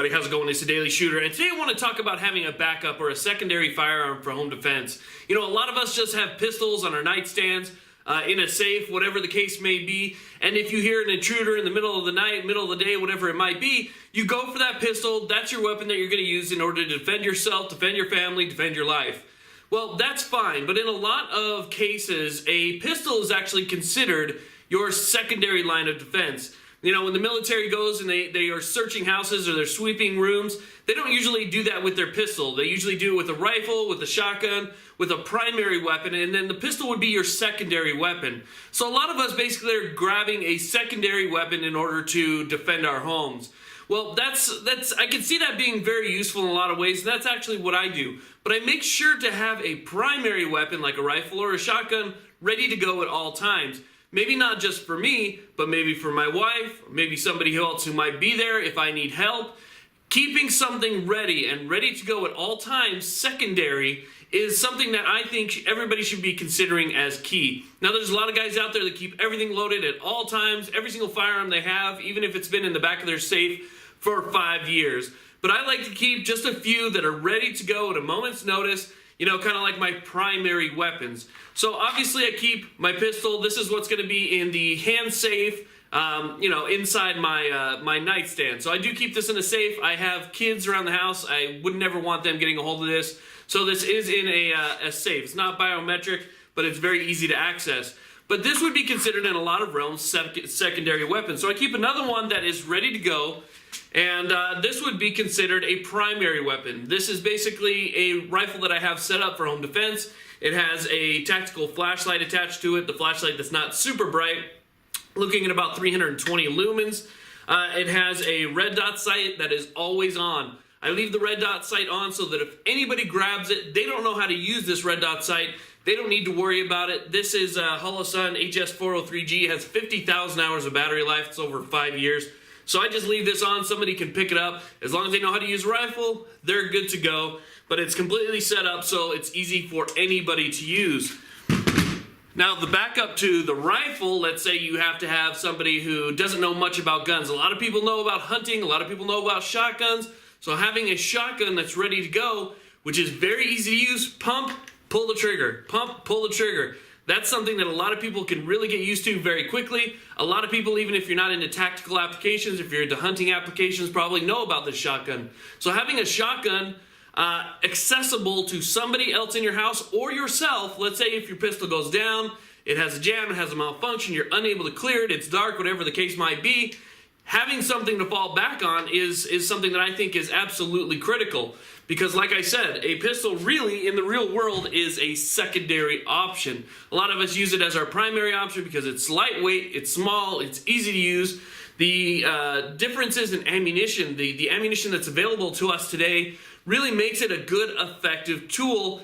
everybody, how's it going? It's the Daily Shooter, and today I want to talk about having a backup or a secondary firearm for home defense. You know, a lot of us just have pistols on our nightstands, in a safe, whatever the case may be, and if you hear an intruder in the middle of the night, middle of the day, whatever it might be, you go for that pistol. That's your weapon that you're going to use in order to defend yourself, defend your family, defend your life. Well, that's fine, but in a lot of cases, a pistol is actually considered your secondary line of defense. You know, when the military goes and they are searching houses or they're sweeping rooms, they don't usually do that with their pistol. They usually do it with a rifle, with a shotgun, with a primary weapon, and then the pistol would be your secondary weapon. So a lot of us basically are grabbing a secondary weapon in order to defend our homes. Well, I can see that being very useful in a lot of ways, and that's actually what I do. But I make sure to have a primary weapon like a rifle or a shotgun ready to go at all times. Maybe not just for me, but maybe for my wife, maybe somebody else who might be there if I need help. Keeping something ready and ready to go at all times, secondary, is something that I think everybody should be considering as key. Now, there's a lot of guys out there that keep everything loaded at all times, every single firearm they have, even if it's been in the back of their safe for 5 years. But I like to keep just a few that are ready to go at a moment's notice, you know, kind of like my primary weapons. So obviously I keep my pistol. This is what's going to be in the hand safe, you know, inside my my nightstand. So I do keep this in a safe. I have kids around the house. I would never want them getting a hold of this. So this is in a safe. It's not biometric, but it's very easy to access. But this would be considered in a lot of realms secondary weapons. So I keep another one that is ready to go, and this would be considered a primary weapon. This is basically a rifle that I have set up for home defense. It has a tactical flashlight attached to it. The flashlight that's not super bright, looking at about 320 lumens. It has a red dot sight that is always on. I leave the red dot sight on so that if anybody grabs it, they don't know how to use this red dot sight. They don't need to worry about it. This is Holosun HS403G. It has 50,000 hours of battery life. It's over 5 years. So I just leave this on. Somebody can pick it up. As long as they know how to use a rifle, they're good to go. But it's completely set up so it's easy for anybody to use. Now, the backup to the rifle, let's say you have to have somebody who doesn't know much about guns. A lot of people know about hunting. A lot of people know about shotguns. So having a shotgun that's ready to go, which is very easy to use, pump, pull the trigger. Pump, pull the trigger. That's something that a lot of people can really get used to very quickly. A lot of people, even if you're not into tactical applications, if you're into hunting applications, probably know about this shotgun. So having a shotgun accessible to somebody else in your house or yourself, let's say if your pistol goes down, it has a jam, it has a malfunction, you're unable to clear it, it's dark, whatever the case might be, having something to fall back on is something that I think is absolutely critical. Because like I said, a pistol really in the real world is a secondary option. A lot of us use it as our primary option because it's lightweight, it's small, it's easy to use. The differences in ammunition, the ammunition that's available to us today really makes it a good, effective tool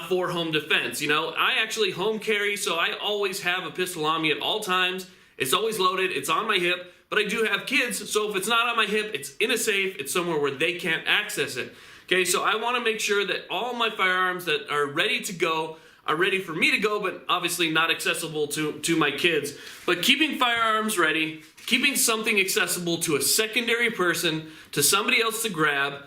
for home defense. You know, I actually home carry, so I always have a pistol on me at all times. It's always loaded, it's on my hip, but I do have kids, so if it's not on my hip, it's in a safe, it's somewhere where they can't access it. Okay, so I want to make sure that all my firearms that are ready to go are ready for me to go, but obviously not accessible to my kids. But keeping firearms ready, keeping something accessible to a secondary person, to somebody else to grab,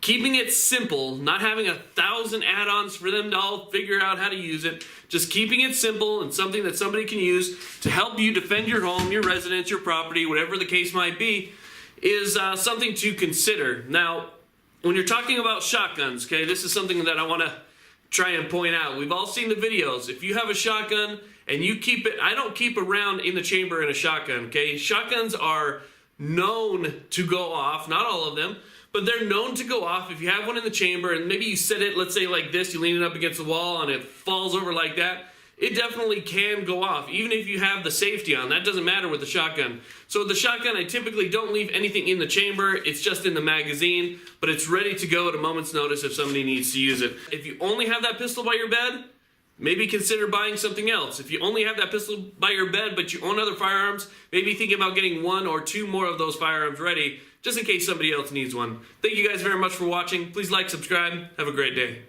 keeping it simple, not having 1,000 add-ons for them to all figure out how to use it, just keeping it simple and something that somebody can use to help you defend your home, your residence, your property, whatever the case might be, is something to consider. Now, when you're talking about shotguns, okay, this is something that I want to try and point out. We've all seen the videos. If you have a shotgun and you keep it, I don't keep a round in the chamber in a shotgun, okay? Shotguns are known to go off, not all of them, but they're known to go off. If you have one in the chamber and maybe you set it, let's say like this, you lean it up against the wall and it falls over like that, it definitely can go off, even if you have the safety on. That doesn't matter with the shotgun. So with the shotgun, I typically don't leave anything in the chamber. It's just in the magazine, but it's ready to go at a moment's notice if somebody needs to use it. If you only have that pistol by your bed, maybe consider buying something else. If you only have that pistol by your bed, but you own other firearms, maybe think about getting 1 or 2 more of those firearms ready, just in case somebody else needs one. Thank you guys very much for watching. Please like, subscribe. Have a great day.